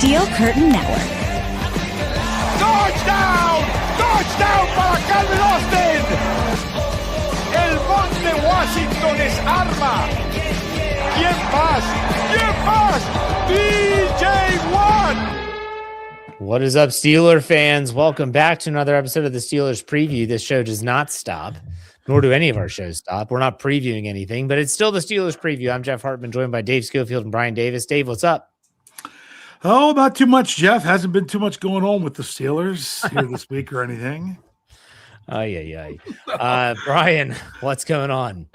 Steel Curtain Network. Touchdown! Touchdown para Calvin Austin! El Monte Washington es arma. ¿Quién más? ¿Quién más? DJ Watt! What is up, Steeler fans? Welcome back to another episode of the Steelers Preview. This show does not stop, nor do any of our shows stop. We're not previewing anything, but it's still the Steelers Preview. I'm Jeff Hartman, joined by Dave Schofield and Bryan Davis. Dave, what's up? Oh, not too much, Jeff. Hasn't been too much going on with the Steelers here this week or anything. Bryan, what's going on?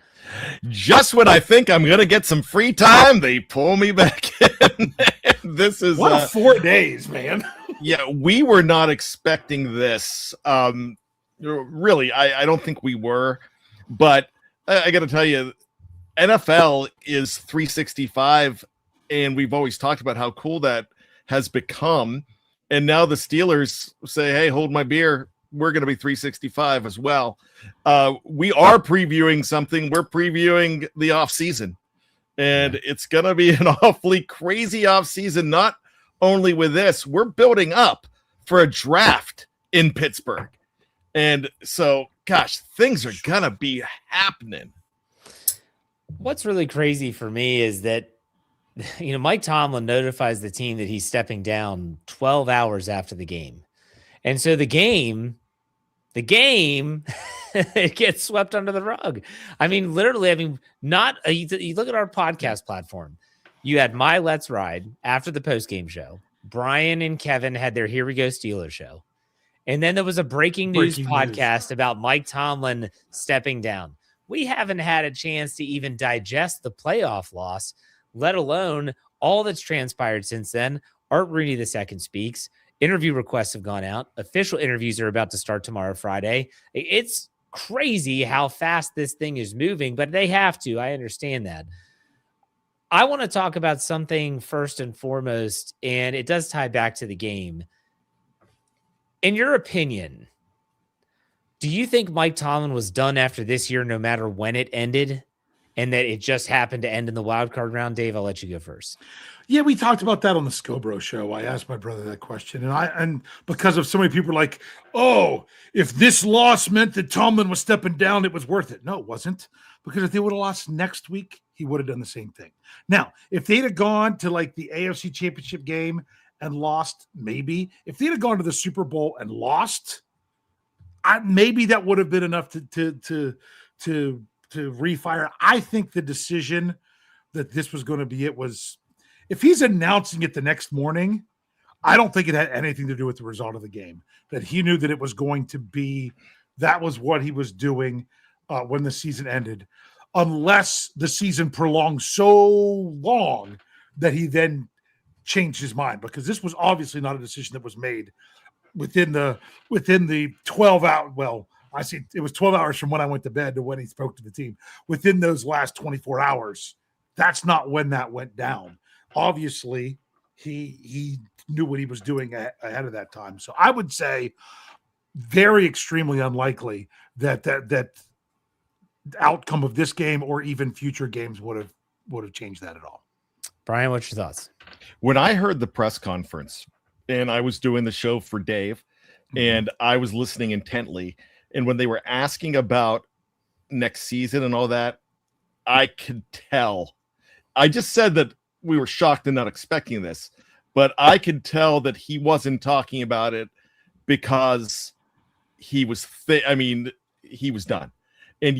Just when I think I'm going to get some free time, they pull me back in. This is what 4 days, man. Yeah, we were not expecting this. Really, I don't think we were. But I got to tell you, NFL is 365, and we've always talked about how cool that has become. And now the Steelers say, hey, hold my beer. We're going to be 365 as well. We are previewing something. We're previewing the offseason. And it's going to be an awfully crazy offseason, not only with this. We're building up for a draft in Pittsburgh. And so, gosh, things are going to be happening. What's really crazy for me is that, Mike Tomlin notifies the team that he's stepping down 12 hours after the game. And so the game, it gets swept under the rug. You look at our podcast platform. You had My Let's Ride after the post-game show. Brian and Kevin had their Here We Go Steelers show. And then there was a breaking news podcast about Mike Tomlin stepping down. We haven't had a chance to even digest the playoff loss, let alone all that's transpired since then. Art Rooney II speaks. Interview requests have gone out. Official interviews are about to start tomorrow, Friday. It's crazy how fast this thing is moving, but they have to. I understand that. I want to talk about something first and foremost, and it does tie back to the game. In your opinion, do you think Mike Tomlin was done after this year no matter when it ended, and that it just happened to end in the wild card round? Dave, I'll let you go first. Yeah, we talked about that on the Scobro show. I asked my brother that question, and because of so many people like, oh, if this loss meant that Tomlin was stepping down, it was worth it. No, it wasn't, because if they would have lost next week, he would have done the same thing. Now, if they'd have gone to like the AFC Championship game and lost, maybe. If they'd have gone to the Super Bowl and lost, maybe that would have been enough to refire. I think the decision that this was going to be it was, if he's announcing it the next morning, I don't think it had anything to do with the result of the game. That he knew that it was going to be, that was what he was doing when the season ended, unless the season prolonged so long that he then changed his mind, because this was obviously not a decision that was made within the 12 hour. Well, I see it was 12 hours from when I went to bed to when he spoke to the team. Within those last 24 hours, that's not when that went down. Obviously, he knew what he was doing ahead of that time. So I would say very extremely unlikely that outcome of this game or even future games would have changed that at all. Bryan, what's your thoughts? When I heard the press conference, and I was doing the show for Dave, and I was listening intently, and when they were asking about next season and all that, I could tell. I just said that we were shocked and not expecting this, but I could tell that he wasn't talking about it because he was he was done. And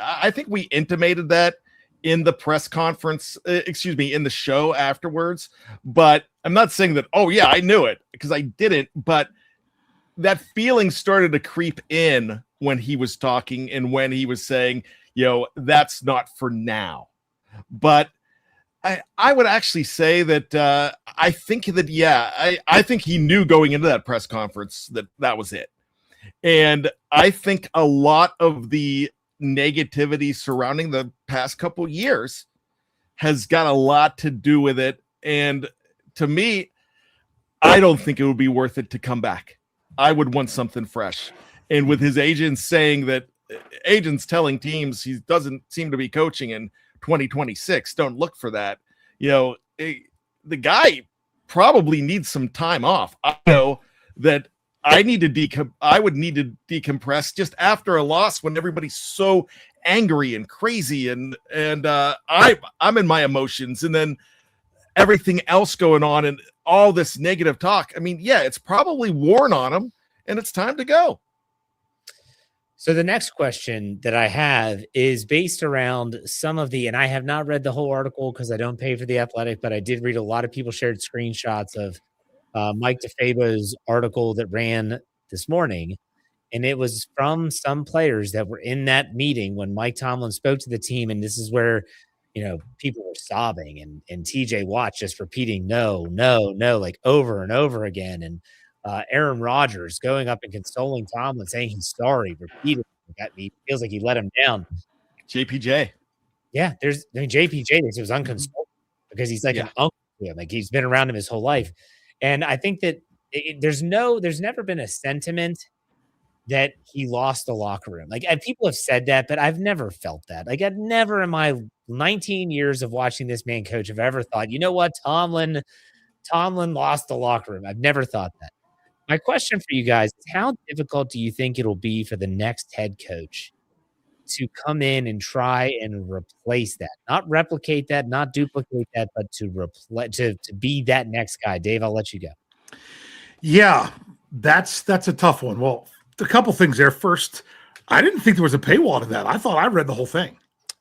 I think we intimated that in the press conference, in the show afterwards, but I'm not saying that, oh yeah, I knew it, because I didn't, but that feeling started to creep in when he was talking and when he was saying, that's not for now. But I would actually say that I think that, I think he knew going into that press conference that was it. And I think a lot of the negativity surrounding the past couple years has got a lot to do with it. And to me, I don't think it would be worth it to come back. I would want something fresh. And with his agents saying that, agents telling teams he doesn't seem to be coaching in 2026, don't look for that. The guy probably needs some time off. I know that I need to I would need to decompress just after a loss when everybody's so angry and crazy and I'm in my emotions, and then everything else going on and all this negative talk. I mean, yeah, it's probably worn on him and it's time to go. So the next question that I have is based around some of and I have not read the whole article because I don't pay for The Athletic, but I did read a lot of people shared screenshots of Mike DeFabo's article that ran this morning. And it was from some players that were in that meeting when Mike Tomlin spoke to the team. And this is where, people were sobbing and TJ Watt just repeating, no, like over and over again. And Aaron Rodgers going up and consoling Tomlin, saying he's sorry repeatedly. He feels like he let him down. JPJ. Yeah, JPJ thinks it was unconsolable because he's like an uncle to him. Like he's been around him his whole life. And I think that there's never been a sentiment that he lost the locker room. Like people have said that, but I've never felt that. Like I've never in my 19 years of watching this man coach have ever thought, you know what, Tomlin lost the locker room. I've never thought that. My question for you guys is, how difficult do you think it'll be for the next head coach to come in and try and replace that? Not replicate that, not duplicate that, but to be that next guy. Dave, I'll let you go. Yeah, that's a tough one. Well, a couple things there. First, I didn't think there was a paywall to that. I thought I read the whole thing.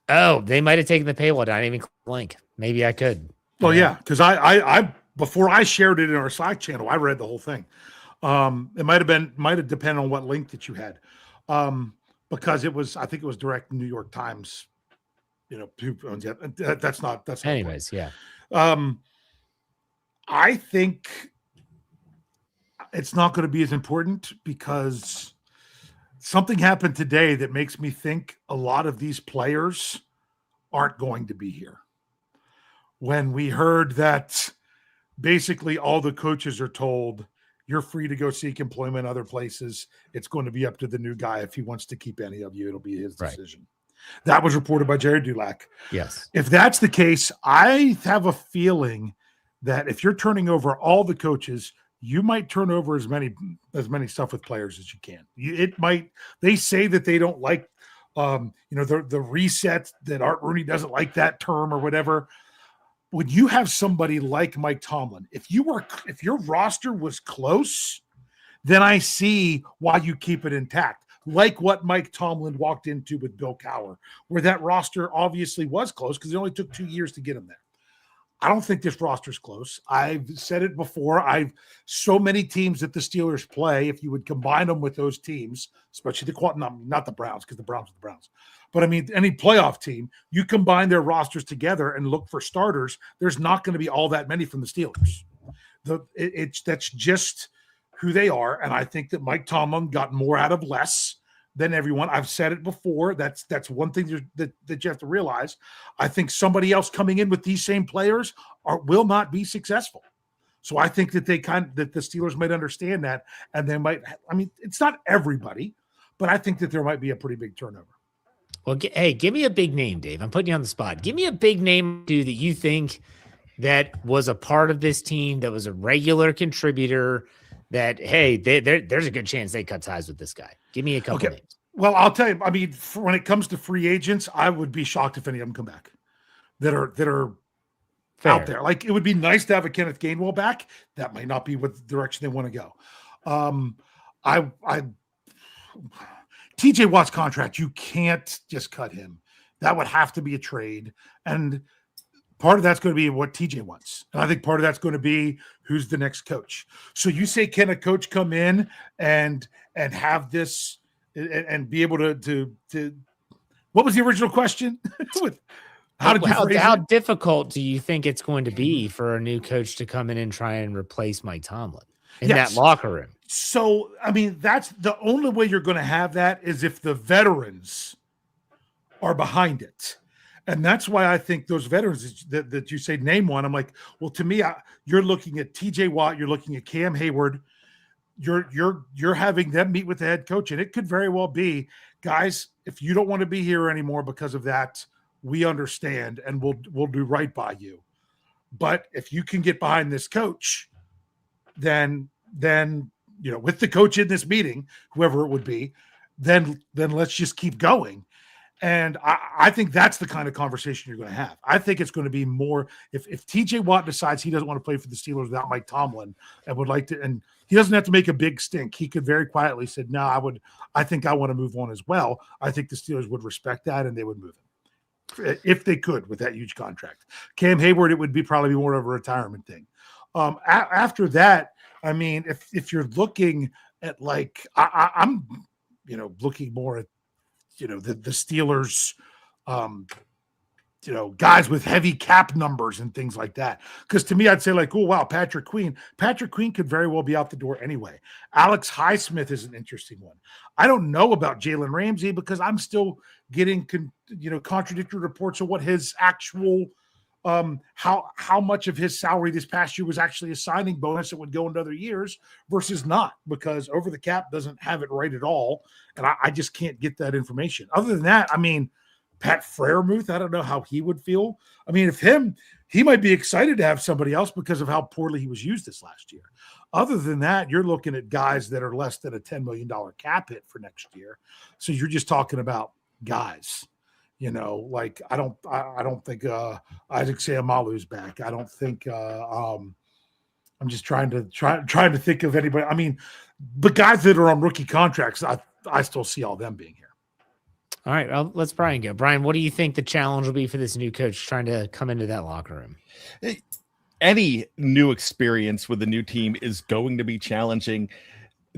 Oh, they might have taken the paywall down. I didn't even click the link. Maybe I could. Well, yeah, because I before I shared it in our Slack channel, I read the whole thing. It might have depended on what link that you had, because I think it was direct New York Times. Who owns it? That's not. Anyways, yeah. I think it's not going to be as important because something happened today that makes me think a lot of these players aren't going to be here. When we heard that basically all the coaches are told, you're free to go seek employment other places. It's going to be up to the new guy. If he wants to keep any of you, it'll be his decision. Right. That was reported by Jerry Dulac. Yes. If that's the case, I have a feeling that if you're turning over all the coaches, you might turn over as many stuff with players as you can. They say that they don't like, the reset, that Art Rooney doesn't like that term or whatever. When you have somebody like Mike Tomlin, if your roster was close, then I see why you keep it intact. Like what Mike Tomlin walked into with Bill Cowher, where that roster obviously was close because it only took 2 years to get him there. I don't think this roster's close. I've said it before. So many teams that the Steelers play, if you would combine them with those teams, especially not the Browns, because the Browns are the Browns, but I mean, any playoff team, you combine their rosters together and look for starters, there's not going to be all that many from the Steelers. That's just who they are. And I think that Mike Tomlin got more out of less than everyone. I've said it before. That's one thing that you have to realize. I think somebody else coming in with these same players will not be successful. So I think that that the Steelers might understand that, and they might. I mean, it's not everybody, but I think that there might be a pretty big turnover. Well, hey, give me a big name, Dave. I'm putting you on the spot. Give me a big name, dude, that you think that was a part of this team, that was a regular contributor, that, hey, there's a good chance they cut ties with this guy. Give me a couple names. Well, I'll tell you, I mean, when it comes to free agents, I would be shocked if any of them come back that are Fair. Out there. Like, it would be nice to have a Kenneth Gainwell back. That might not be what the direction they want to go. TJ Watt's contract, you can't just cut him. That would have to be a trade. And part of that's going to be what TJ wants. And I think part of that's going to be who's the next coach. So you say, can a coach come in and have this and be able to what was the original question? How difficult do you think it's going to be for a new coach to come in and try and replace Mike Tomlin in that locker room? So, I mean, that's the only way you're going to have that is if the veterans are behind it. And that's why I think those veterans that you say, name one, I'm like, well, to me, you're looking at TJ Watt, you're looking at Cam Hayward, you're having them meet with the head coach, and it could very well be, guys, if you don't want to be here anymore because of that, we understand and we'll do right by you. But if you can get behind this coach, then with the coach in this meeting, whoever it would be, then let's just keep going. And I think that's the kind of conversation you're going to have. I think it's going to be more if TJ Watt decides he doesn't want to play for the Steelers without Mike Tomlin and would like to, and he doesn't have to make a big stink. He could very quietly say, no, I think I want to move on as well. I think the Steelers would respect that and they would move him if they could with that huge contract. Cam Hayward, it would be probably more of a retirement thing. After that, I mean, if you're looking at like, I'm looking more at, the Steelers, guys with heavy cap numbers and things like that. Because to me, I'd say like, oh, wow, Patrick Queen could very well be out the door anyway. Alex Highsmith is an interesting one. I don't know about Jalen Ramsey because I'm still getting, contradictory reports of what his actual, how much of his salary this past year was actually a signing bonus that would go into other years versus not, because Over the Cap doesn't have it right at all. And I just can't get that information. Other than that, I mean, Pat Freiermuth, I don't know how he would feel. I mean, he might be excited to have somebody else because of how poorly he was used this last year. Other than that, you're looking at guys that are less than a $10 million cap hit for next year. So you're just talking about guys. Like I don't think Isaac Seumalo's back. I don't think I'm just trying to think of anybody. I mean, the guys that are on rookie contracts, I still see all them being here. All right, well, let's Bryan go. Bryan, what do you think the challenge will be for this new coach trying to come into that locker room? Any new experience with a new team is going to be challenging.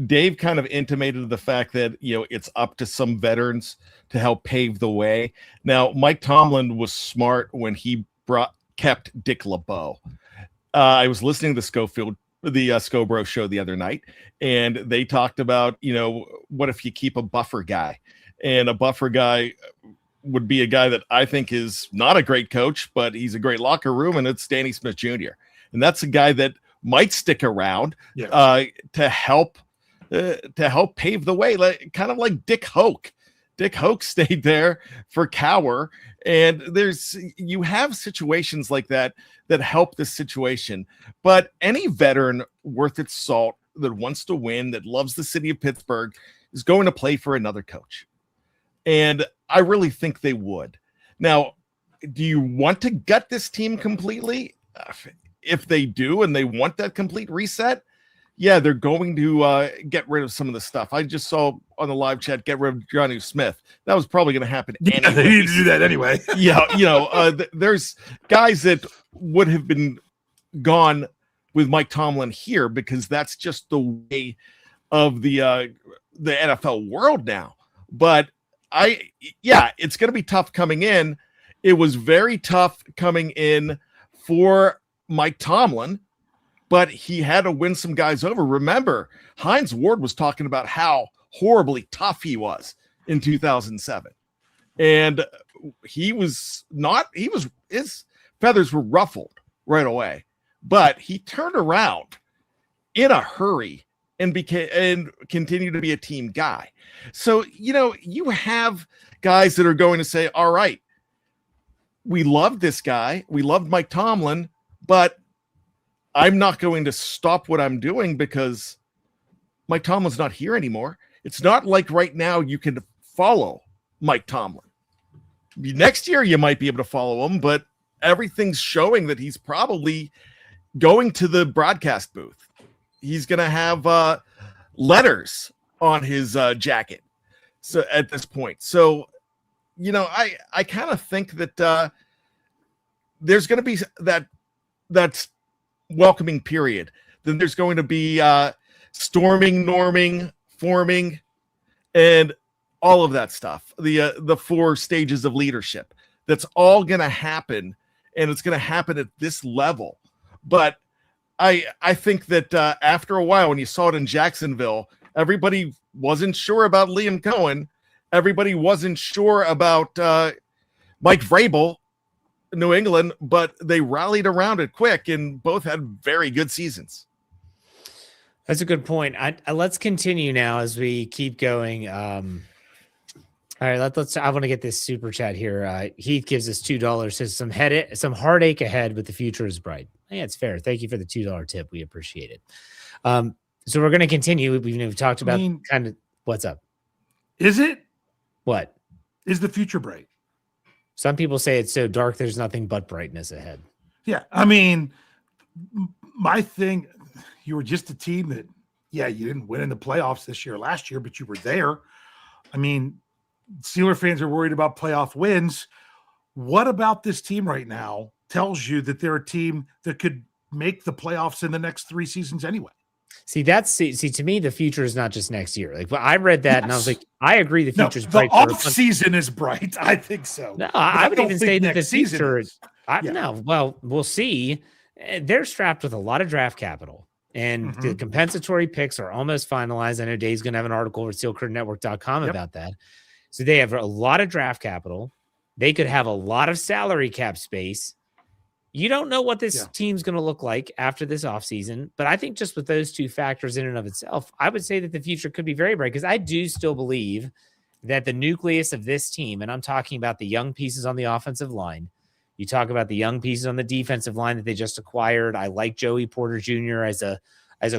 Dave kind of intimated the fact that, it's up to some veterans to help pave the way. Now, Mike Tomlin was smart when he kept Dick LeBeau. I was listening to the Scobro show the other night, and they talked about, what if you keep a buffer guy? And a buffer guy would be a guy that I think is not a great coach, but he's a great locker room, and it's Danny Smith Jr. And that's a guy that might stick around to help pave the way, kind of like Dick Hoke. Dick Hoke stayed there for Cower, and you have situations like that help this situation. But any veteran worth its salt that wants to win, that loves the city of Pittsburgh, is going to play for another coach. And I really think they would. Now, do you want to gut this team completely? If they do and they want that complete reset, yeah, they're going to get rid of some of the stuff. I just saw on the live chat, get rid of Johnny Smith. That was probably going to happen anyway. Yeah, they need to do that anyway. There's guys that would have been gone with Mike Tomlin here because that's just the way of the NFL world now. But it's going to be tough coming in. It was very tough coming in for Mike Tomlin, but he had to win some guys over. Remember, Hines Ward was talking about how horribly tough he was in 2007. And his feathers were ruffled right away, but he turned around in a hurry and continued to be a team guy. So, you have guys that are going to say, all right, we loved this guy. We loved Mike Tomlin, but I'm not going to stop what I'm doing because Mike Tomlin's not here anymore. It's not like right now you can follow Mike Tomlin. Next year, you might be able to follow him, but everything's showing that he's probably going to the broadcast booth. He's going to have letters on his jacket. So at this point, I kind of think that there's going to be that welcoming period. Then there's going to be storming, norming, forming, and all of that stuff. The 4 stages of leadership. That's all going to happen, and it's going to happen at this level. But I think that after a while, when you saw it in Jacksonville, everybody wasn't sure about Liam Cohen. Everybody wasn't sure about Mike Vrabel, New England, but they rallied around it quick, and both had very good seasons. That's a good point. Let's continue now as we keep going. All right, let's. I want to get this super chat here. Heath gives us $2. Says some heartache ahead, but the future is bright. Yeah, it's fair. Thank you for the $2 tip. We appreciate it. So we're going to continue. We've talked about kind of what's up. Is it? What is the future bright? Some people say it's so dark. There's nothing but brightness ahead. Yeah, I mean, my thing. You were just a team that, yeah, you didn't win in the playoffs this year, last year, but you were there. I mean, Steeler fans are worried about playoff wins. What about this team right now tells you that they're a team that could make the playoffs in the next 3 seasons anyway? See, to me, the future is not just next year. Like, I read that and I was like, I agree. The future is bright. The off season is bright. I think so. No, I would even say that the future is. No, well, we'll see. They're strapped with a lot of draft capital. And the compensatory picks are almost finalized. I know Dave's going to have an article over at SteelCurtainNetwork.com about that. So they have a lot of draft capital. They could have a lot of salary cap space. You don't know what this team's going to look like after this offseason. But I think just with those two factors in and of itself, I would say that the future could be very bright, because I do still believe that the nucleus of this team, and I'm talking about the young pieces on the offensive line, you talk about the young pieces on the defensive line that they just acquired. I like Joey Porter Jr. as a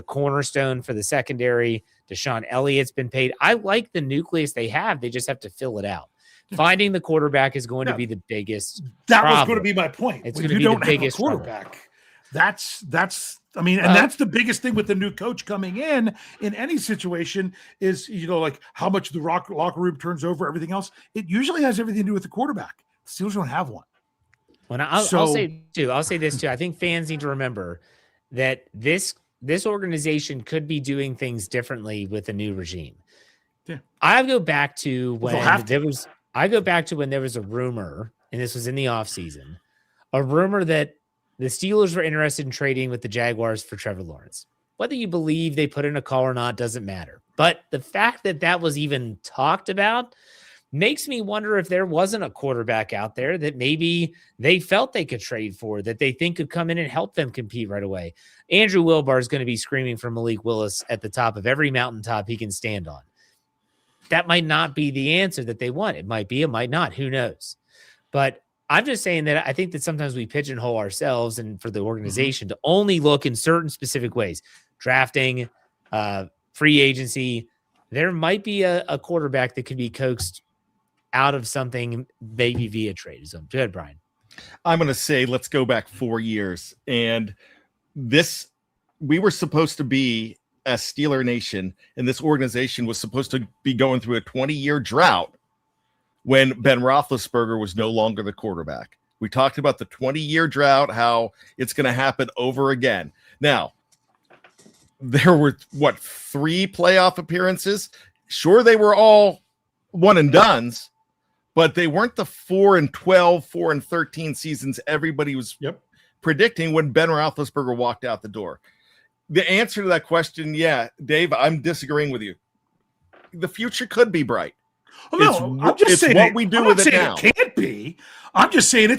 cornerstone for the secondary. Deshaun Elliott's been paid. I like the nucleus they have. They just have to fill it out. Finding the quarterback is going to be the biggest problem. Was going to be my point. It's going to be the biggest quarterback. That's I mean, and that's the biggest thing with the new coach coming in any situation is, like how much the locker room turns over, everything else. It usually has everything to do with the quarterback. The Steelers don't have one. Well, I'll say this too. I think fans need to remember that this organization could be doing things differently with a new regime. Yeah. I go back to when there was a rumor, and this was in the offseason, a rumor that the Steelers were interested in trading with the Jaguars for Trevor Lawrence. Whether you believe they put in a call or not doesn't matter. But the fact that was even talked about makes me wonder if there wasn't a quarterback out there that maybe they felt they could trade for, that they think could come in and help them compete right away. Andrew Wilbar is going to be screaming for Malik Willis at the top of every mountaintop he can stand on. That might not be the answer that they want. It might be, it might not. Who knows? But I'm just saying that I think that sometimes we pigeonhole ourselves and for the organization to only look in certain specific ways. Drafting, free agency. There might be a quarterback that could be coaxed out of something maybe via trade. So go ahead, Bryan. I'm going to say, let's go back 4 years. And we were supposed to be, as Steeler Nation, and this organization was supposed to be going through a 20-year drought when Ben Roethlisberger was no longer the quarterback. We talked about the 20-year drought, how it's going to happen over again. Now, there were, 3 playoff appearances? Sure, they were all one and dones, but they weren't the 4-12, 4-13 seasons everybody was predicting when Ben Roethlisberger walked out the door. The answer to that question, Dave, I'm disagreeing with you. The future could be bright. Oh, no, I'm just saying what we do with it now. It can't be. I'm just saying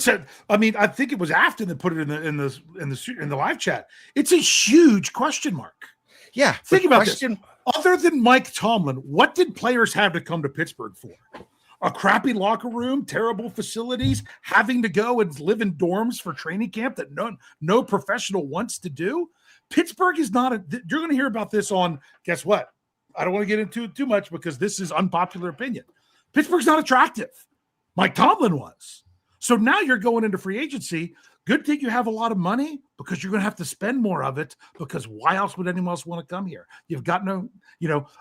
I think it was Afton that put it in the live chat. It's a huge question mark. Yeah, think about this. Other than Mike Tomlin, what did players have to come to Pittsburgh for? A crappy locker room, terrible facilities, having to go and live in dorms for training camp that no professional wants to do. Pittsburgh is not you're going to hear about this on, guess what? I don't want to get into it too much because this is unpopular opinion. Pittsburgh's not attractive. Mike Tomlin was. So now you're going into free agency. Good thing you have a lot of money because you're going to have to spend more of it, because why else would anyone else want to come here? You've got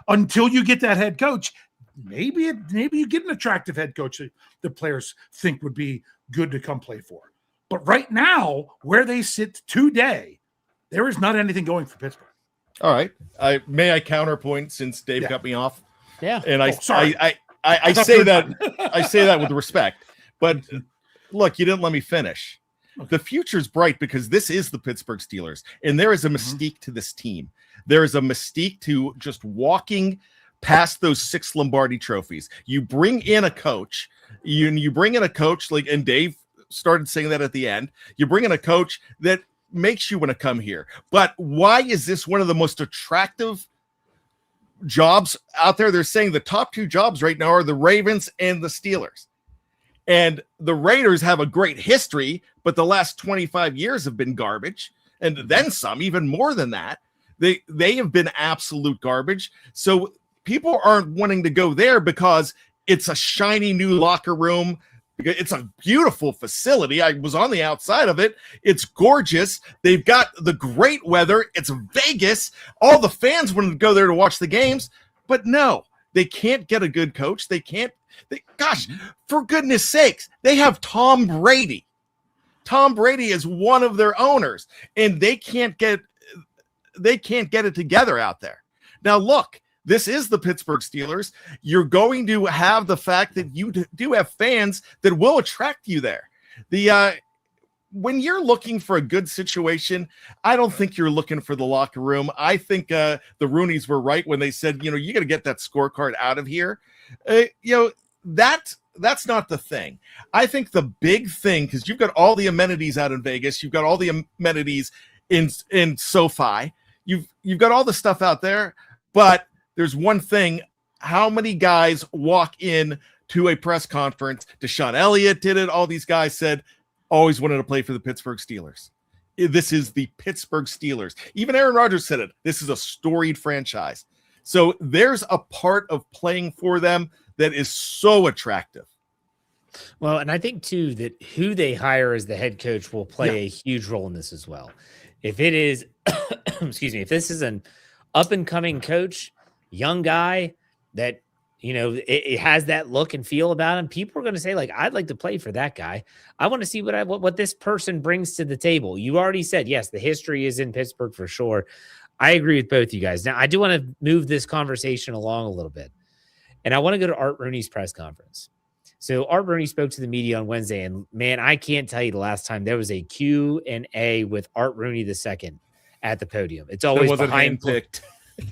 until you get that head coach, maybe you get an attractive head coach that players think would be good to come play for. But right now, where they sit today, there is not anything going for Pittsburgh. All right. May I counterpoint since Dave cut me off? Yeah. And I say that I say that with respect. But look, you didn't let me finish. Okay. The future's bright because this is the Pittsburgh Steelers, and there is a mystique to this team. There is a mystique to just walking past those 6 Lombardi trophies. You bring in a coach, you bring in a coach and Dave started saying that at the end. You bring in a coach that makes you want to come here. But why is this one of the most attractive jobs out there. They're saying the top 2 jobs right now are the Ravens and the Steelers. And the Raiders have a great history, but the last 25 years have been garbage. And then some, even more than that. They have been absolute garbage. So people aren't wanting to go there because it's a shiny new locker room. It's a beautiful facility. I was on the outside of it. It's gorgeous. They've got the great weather. It's Vegas. All the fans wanted to go there to watch the games. But no, they can't get a good coach. Gosh, for goodness sakes, they have Tom Brady. Tom Brady is one of their owners, and they can't get it together out there. Now, look, this is the Pittsburgh Steelers. You're going to have the fact that you do have fans that will attract you there. When you're looking for a good situation, I don't think you're looking for the locker room. I think the Rooneys were right when they said, you got to get that scorecard out of here. That's not the thing. I think the big thing, because you've got all the amenities out in Vegas, you've got all the amenities in SoFi, you've got all the stuff out there, but there's one thing. How many guys walk in to a press conference? Deshaun Elliott did it. All these guys said, always wanted to play for the Pittsburgh Steelers. This is the Pittsburgh Steelers. Even Aaron Rodgers said it. This is a storied franchise. So there's a part of playing for them that is so attractive. Well, and I think too that who they hire as the head coach will play a huge role in this as well. If it is, excuse me, if this is an up and coming coach, young guy that, it has that look and feel about him, people are going to say, like, I'd like to play for that guy. I want to see what this person brings to the table. You already said, yes, the history is in Pittsburgh for sure. I agree with both you guys. Now, I do want to move this conversation along a little bit. And I want to go to Art Rooney's press conference. So Art Rooney spoke to the media on Wednesday, and man, I can't tell you the last time there was a Q&A with Art Rooney II at the podium. It's always behind picked.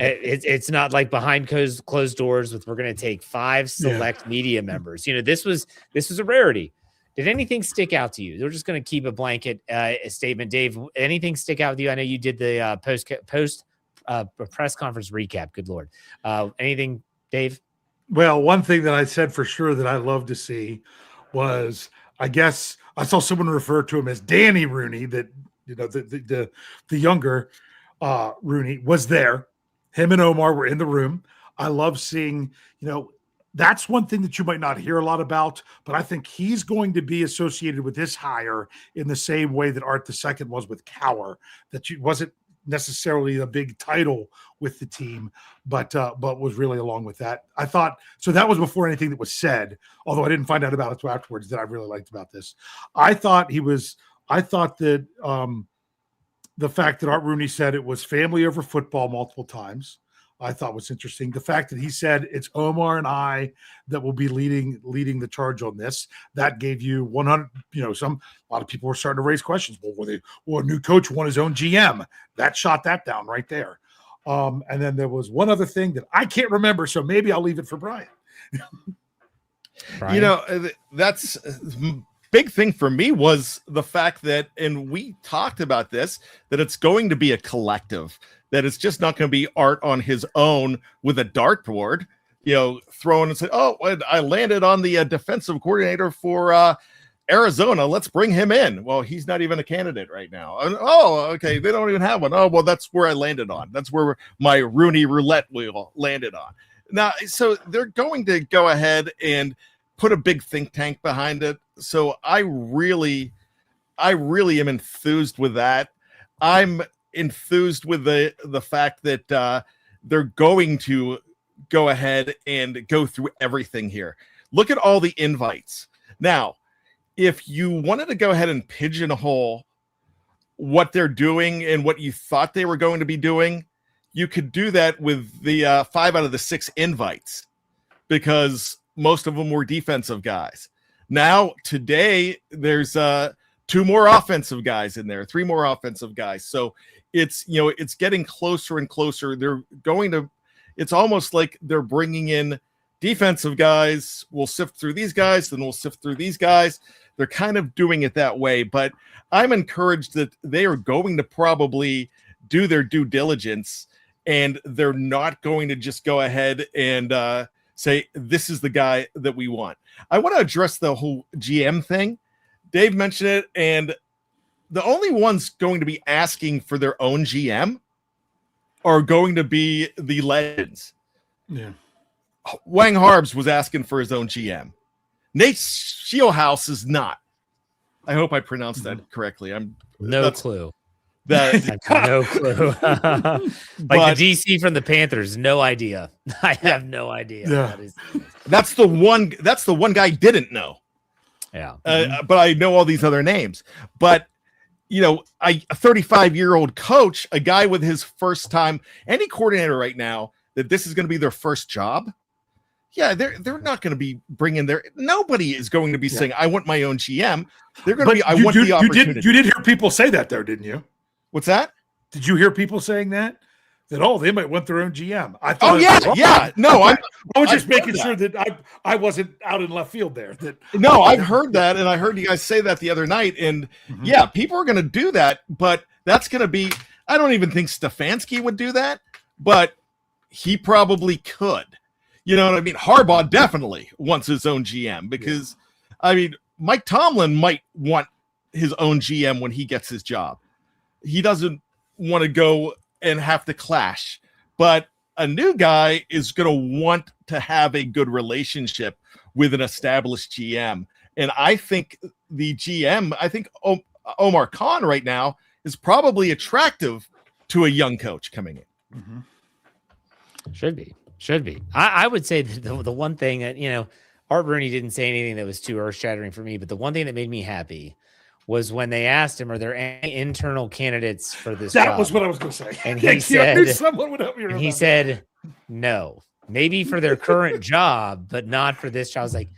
It's not like behind closed doors with we're going to take 5 select media members. This was a rarity. Did anything stick out to you? We're just going to keep a blanket statement. Dave, anything stick out with you? I know you did the post press conference recap. Good Lord. Anything, Dave? Well, one thing that I said for sure that I love to see was, I guess I saw someone refer to him as Danny Rooney, that, the younger Rooney was there. Him and Omar were in the room. I love seeing, that's one thing that you might not hear a lot about, but I think he's going to be associated with this hire in the same way that Art II was with Cower, that wasn't necessarily a big title with the team, but was really along with that. I thought, so that was before anything that was said, although I didn't find out about it until afterwards, that I really liked about this. I thought that the fact that Art Rooney said it was family over football multiple times, I thought was interesting. The fact that he said it's Omar and I that will be leading the charge on this, that gave you 100. A lot of people were starting to raise questions. Well, a new coach won his own GM. That shot that down right there. And then there was one other thing that I can't remember, so maybe I'll leave it for Bryan. That's big thing for me was the fact that, and we talked about this, that it's going to be a collective, that it's just not going to be Art on his own with a dartboard, throwing and say, oh, I landed on the defensive coordinator for Arizona. Let's bring him in. Well, he's not even a candidate right now. Oh, okay. They don't even have one. Oh, well, that's where I landed on. That's where my Rooney roulette wheel landed on. Now, so they're going to go ahead and put a big think tank behind it. So I really am enthused with that. I'm enthused with the fact that they're going to go ahead and go through everything here. Look at all the invites. Now, if you wanted to go ahead and pigeonhole what they're doing and what you thought they were going to be doing, you could do that with the 5 out of the 6 invites, because most of them were defensive guys. Now, today, there's 2 more offensive guys in there, 3 more offensive guys. So it's getting closer and closer. It's almost like they're bringing in defensive guys. We'll sift through these guys, then we'll sift through these guys. They're kind of doing it that way, but I'm encouraged that they are going to probably do their due diligence and they're not going to just go ahead and say, this is the guy that we want. I want to address the whole GM thing. Dave mentioned it, and the only ones going to be asking for their own GM are going to be the legends. Yeah. Wang Harbs was asking for his own GM. Nate Shieldhouse is not. I hope I pronounced that correctly. No clue. That No clue. Like the DC from the Panthers, no idea. I have no idea. Yeah. That's the one guy I didn't know. Yeah. But I know all these other names. But a 35-year-old coach, a guy with his first time, any coordinator right now, that this is going to be their first job. Yeah, they're not going to be bringing nobody is going to be saying, I want my own GM. They're going to be, I want the opportunity. You did hear people say that though, didn't you? What's that? Did you hear people saying that they might want their own GM? I thought. Oh yeah. No, I was just making sure that I wasn't out in left field there. No, I've heard that, and I heard you guys say that the other night. And yeah, people are going to do that, but that's going to be. I don't even think Stefanski would do that, but he probably could. You know what I mean? Harbaugh definitely wants his own GM because, Mike Tomlin might want his own GM when he gets his job. He doesn't want to go and have to clash, but a new guy is going to want to have a good relationship with an established GM. And I think the GM, Omar Khan right now is probably attractive to a young coach coming in. Mm-hmm. Should be. I would say that the one thing that, Art Rooney didn't say anything that was too earth-shattering for me, but the one thing that made me happy was when they asked him, are there any internal candidates for this job? That was what I was going to say. And he said, someone would help me remember. He said, no, maybe for their current job, but not for this job. I was like,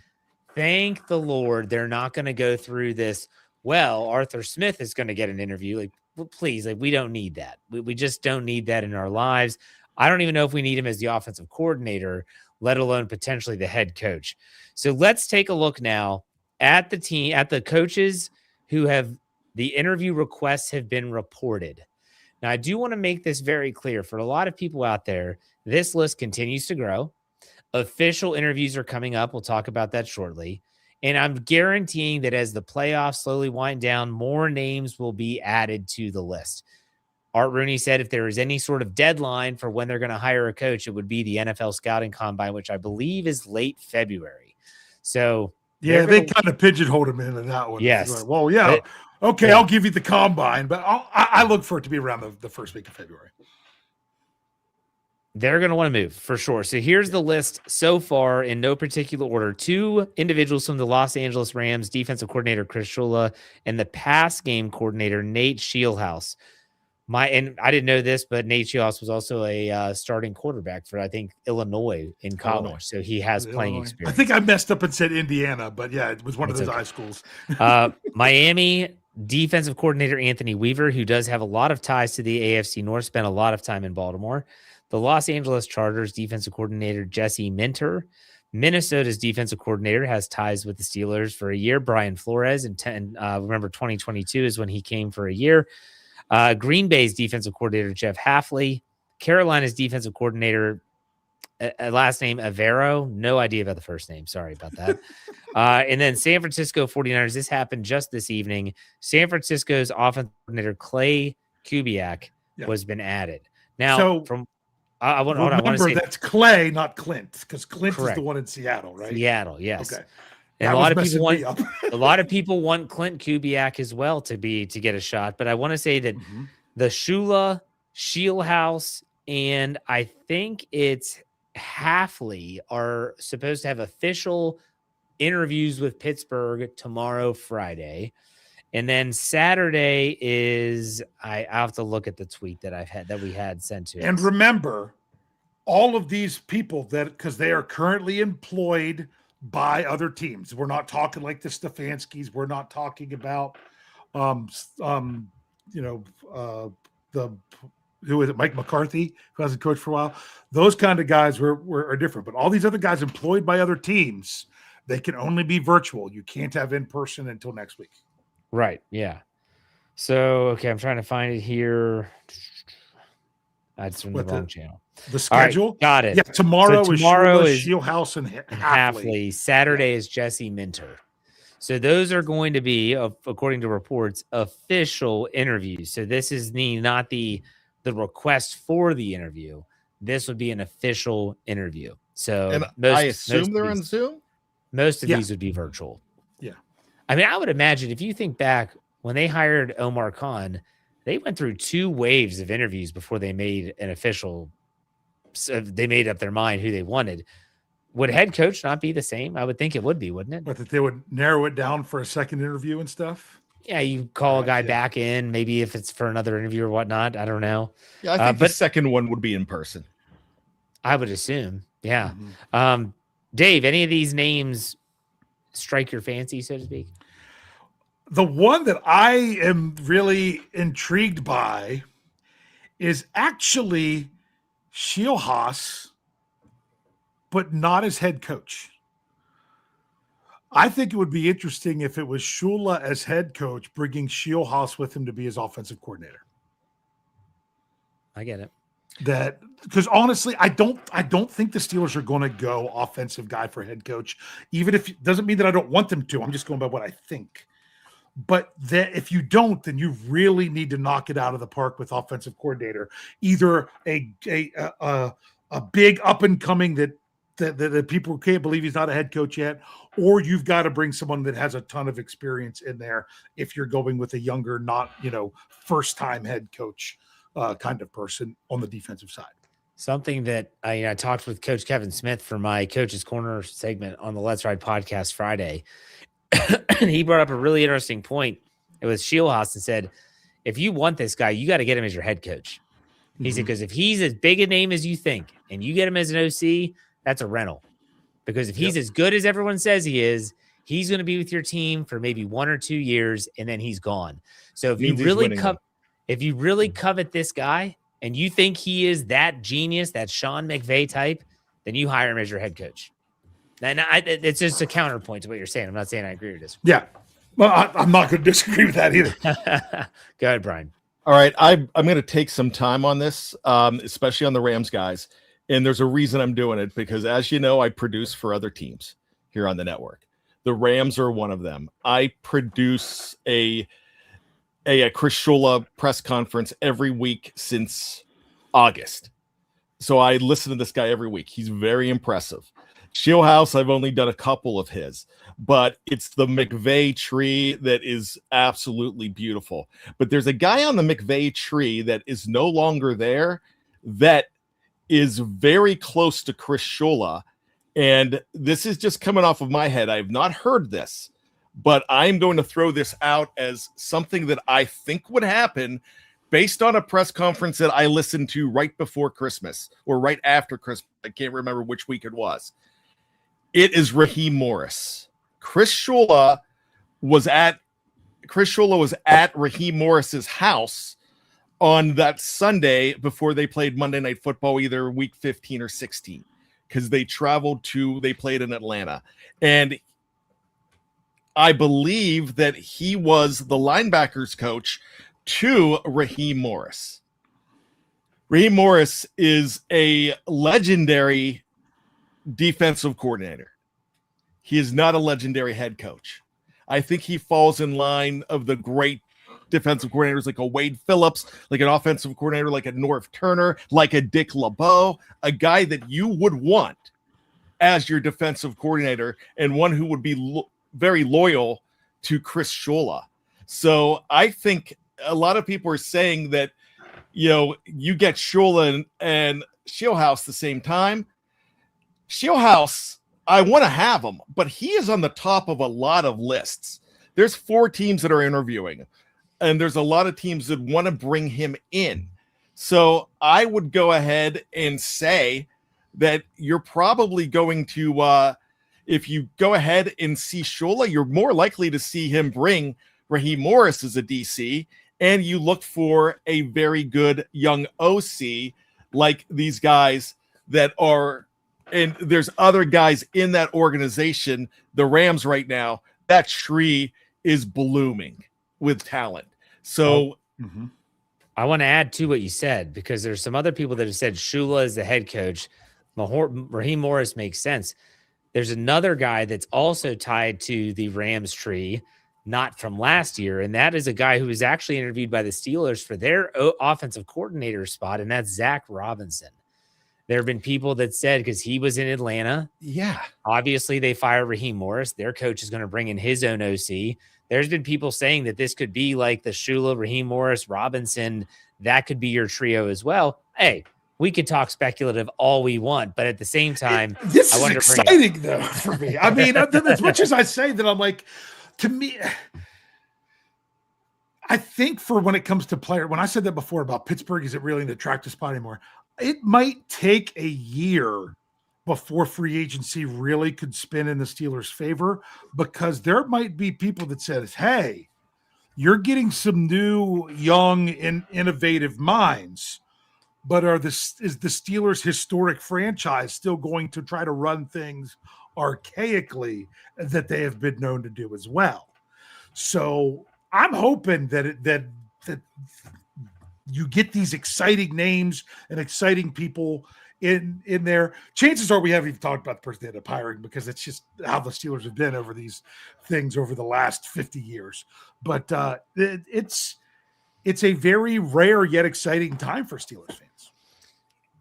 thank the Lord they're not going to go through this. Well, Arthur Smith is going to get an interview. Like, please, we don't need that. We just don't need that in our lives. I don't even know if we need him as the offensive coordinator, let alone potentially the head coach. So let's take a look now at the team, at the coaches who have the interview requests have been reported. Now, I do want to make this very clear for a lot of people out there. This list continues to grow. Official interviews are coming up. We'll talk about that shortly. And I'm guaranteeing that as the playoffs slowly wind down, more names will be added to the list. Art Rooney said if there is any sort of deadline for when they're going to hire a coach, it would be the NFL scouting combine, which I believe is late February. So yeah, they kind of pigeonholed him into that one. Yes. Like, well, yeah. Okay, I'll give you the combine, but I look for it to be around the first week of February. They're going to want to move for sure. So here's the list so far in no particular order. 2 individuals from the Los Angeles Rams, defensive coordinator Chris Shula and the pass game coordinator Nate Shieldhouse. And I didn't know this, but Nate Shieldhouse was also a starting quarterback for, I think, Illinois in college. So he has playing experience. I think I messed up and said Indiana, but yeah, it was one of those high schools. Miami defensive coordinator Anthony Weaver, who does have a lot of ties to the AFC North, spent a lot of time in Baltimore. The Los Angeles Chargers defensive coordinator Jesse Minter. Minnesota's defensive coordinator has ties with the Steelers for a year. Brian Flores, remember 2022 is when he came for a year. Green Bay's defensive coordinator, Jeff Hafley. Carolina's defensive coordinator, last name Avero. No idea about the first name. Sorry about that. And then San Francisco 49ers. This happened just this evening. San Francisco's offensive coordinator, Clay Kubiak, was been added. Now, I want to say that's Clay, not Clint, because Clint correct. Is the one in Seattle, right? Seattle, yes. Okay. And a lot of people want Clint Kubiak as well to get a shot. But I want to say that the Shula, Shieldhouse, and I think it's Hafley are supposed to have official interviews with Pittsburgh tomorrow, Friday. And then Saturday is I have to look at the tweet that we had sent to us. And remember, all of these people because they are currently employed by other teams. We're not talking like the Stefanskis. We're not talking about, who is it? Mike McCarthy, who hasn't coached for a while. Those kind of guys are different. But all these other guys employed by other teams, they can only be virtual. You can't have in person until next week. Right. Yeah. So, okay, I'm trying to find it here. That's from What, the wrong channel. The schedule? Got it. Yeah, tomorrow, So tomorrow is is Shieldhouse and Halfley. Halfley. Saturday is Jesse Minter. So those are going to be, according to reports, official interviews. So this is not the request for the interview. This would be an official interview. So And I assume they're on Zoom? Most of these would be virtual. Yeah. I mean, I would imagine if you think back when they hired Omar Khan, they went through 2 waves of interviews before they made an official. So they made up their mind who they wanted. Would head coach not be the same? I would think it would be, wouldn't it? But that they would narrow it down for a second interview and stuff. Yeah, you call a guy back in, maybe if it's for another interview or whatnot. I don't know. Yeah, I think the second one would be in person. I would assume. Yeah. Mm-hmm. Dave, any of these names strike your fancy, so to speak? The one that I am really intrigued by is actually Shieldhouse, but not as head coach. I think it would be interesting if it was Shula as head coach, bringing Shieldhouse with him to be his offensive coordinator. I get it. That because honestly, I don't think the Steelers are going to go offensive guy for head coach, even if it doesn't mean that I don't want them to. I'm just going by what I think. But that if you don't, then you really need to knock it out of the park with offensive coordinator. Either a big up and coming that people can't believe he's not a head coach yet, or you've got to bring someone that has a ton of experience in there. If you're going with a younger, not first time head coach kind of person on the defensive side. Something that I talked with Coach Kevin Smith for my Coach's Corner segment on the Let's Ride podcast Friday. And he brought up a really interesting point. It was Shieldhouse and said, if you want this guy, you got to get him as your head coach. He said, because if he's as big a name as you think and you get him as an OC, that's a rental. Because if he's as good as everyone says he is, he's going to be with your team for maybe 1 or 2 years and then he's gone. So if you really covet this guy and you think he is that genius, that Sean McVay type, then you hire him as your head coach. And it's just a counterpoint to what you're saying. I'm not saying I agree with this. Yeah. Well, I'm not going to disagree with that either. Go ahead, Brian. All right. I'm going to take some time on this, especially on the Rams guys. And there's a reason I'm doing it because, as you know, I produce for other teams here on the network. The Rams are one of them. I produce a Chris Shula press conference every week since August. So I listen to this guy every week. He's very impressive. Shieldhouse, I've only done a couple of his, but it's the McVay tree that is absolutely beautiful. But there's a guy on the McVay tree that is no longer there that is very close to Chris Shula. And this is just coming off of my head. I have not heard this, but I'm going to throw this out as something that I think would happen based on a press conference that I listened to right before Christmas or right after Christmas. I can't remember which week it was. It is Raheem Morris. Chris Shula was at Raheem Morris's house on that Sunday before they played Monday Night Football, either week 15 or 16, because they played in Atlanta. And I believe that he was the linebackers coach to Raheem Morris. Raheem Morris is a legendary defensive coordinator. He is not a legendary head coach. I think he falls in line of the great defensive coordinators like a Wade Phillips, like an offensive coordinator like a Norv Turner, like a Dick LeBeau, a guy that you would want as your defensive coordinator and one who would be very loyal to Chris Shula. So I think a lot of people are saying that, you get Shula and Shieldhouse the same time. Shieldhouse, I want to have him, but he is on the top of a lot of lists. There's 4 teams that are interviewing, and there's a lot of teams that want to bring him in. So I would go ahead and say that you're probably going to, if you go ahead and see Shula, you're more likely to see him bring Raheem Morris as a DC, and you look for a very good young OC like these guys that are. And there's other guys in that organization, the Rams right now, that tree is blooming with talent. So I want to add to what you said, because there's some other people that have said Shula is the head coach. Raheem Morris makes sense. There's another guy that's also tied to the Rams tree, not from last year, and that is a guy who was actually interviewed by the Steelers for their offensive coordinator spot, and that's Zach Robinson. There have been people that said, because he was in Atlanta. Yeah. Obviously, they fire Raheem Morris. Their coach is going to bring in his own OC. There's been people saying that this could be like the Shula, Raheem Morris, Robinson. That could be your trio as well. Hey, we could talk speculative all we want, but at the same time, this is exciting though for me. I mean, as much as I say that, I'm like, to me, I think for when it comes to player, when I said that before about Pittsburgh, is it really an attractive spot anymore? It might take a year before free agency really could spin in the Steelers' favor, because there might be people that says, hey, you're getting some new, young, and innovative minds, but is the Steelers' historic franchise still going to try to run things archaically that they have been known to do as well? So I'm hoping that you get these exciting names and exciting people in there. Chances are we haven't even talked about the person they ended up hiring, because it's just how the Steelers have been over these things over the last 50 years. But it's a very rare yet exciting time for Steelers fans.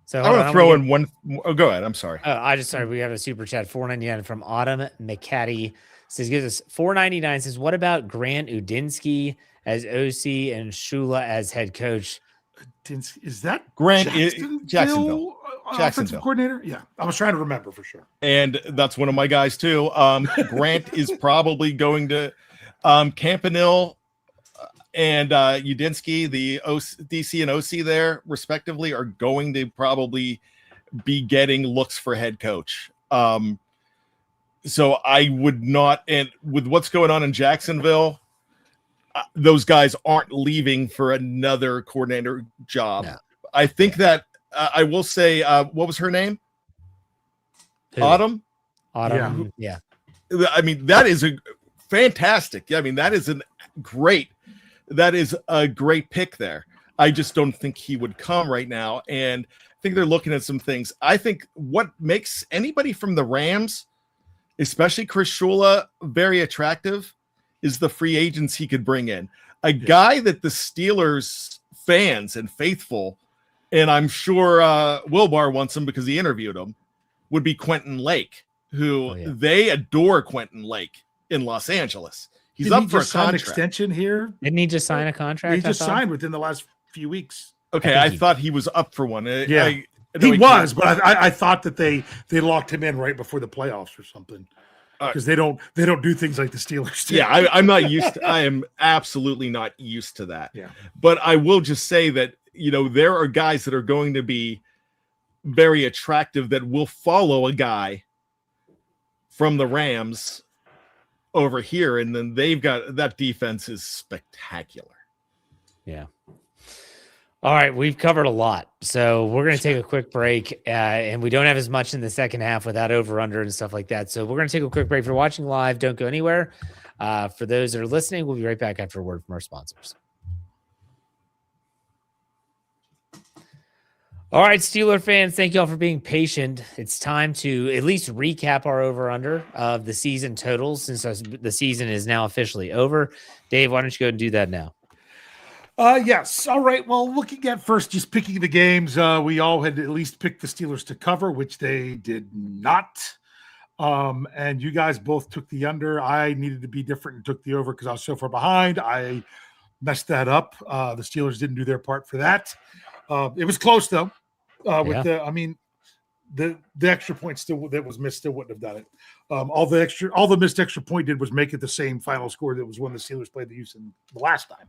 So I want to throw in one. Oh, go ahead. I'm sorry. Sorry. We have a super chat, $4.99 from Autumn McCaddy. Says, gives us $4.99. Says, what about Grant Udinsky as OC and Shula as head coach? Is that Grant Jacksonville offensive coordinator? Yeah, I was trying to remember for sure. And that's one of my guys too. Grant is probably going to Campanile and Udinsky, the DC and OC there respectively, are going to probably be getting looks for head coach. So I would not, and with what's going on in Jacksonville, those guys aren't leaving for another coordinator job. No. I think that I will say, what was her name? Who? Autumn. Yeah. I mean, that is a fantastic. I mean, that is a great pick there. I just don't think he would come right now. And I think they're looking at some things. I think what makes anybody from the Rams, especially Chris Shula, very attractive is the free agents he could bring in. A guy that the Steelers fans and faithful, and I'm sure Wilbar wants him because he interviewed him, would be Quentin Lake, who they adore Quentin Lake in Los Angeles. He's up for a contract. Extension here. Didn't he just sign a contract? He just signed within the last few weeks. Okay, I thought he was up for one. He was, but I thought that they locked him in right before the playoffs or something. Because they don't do things like the Steelers do. Yeah, I'm not used to. I am absolutely not used to that. Yeah, but I will just say that there are guys that are going to be very attractive that will follow a guy from the Rams over here, and then they've got that defense is spectacular. Yeah. All right, we've covered a lot, so we're going to take a quick break, and we don't have as much in the second half without over-under and stuff like that, so we're going to take a quick break. For watching live, don't go anywhere. For those that are listening, we'll be right back after a word from our sponsors. All right, Steeler fans, thank you all for being patient. It's time to at least recap our over-under of the season totals, since the season is now officially over. Dave, why don't you go and do that now? Yes. All right. Well, looking at first, just picking the games, we all had at least picked the Steelers to cover, which they did not. And you guys both took the under. I needed to be different and took the over because I was so far behind. I messed that up. The Steelers didn't do their part for that. It was close though. The extra point still that was missed still wouldn't have done it. All the missed extra point did was make it the same final score that was when the Steelers played the Houston the last time.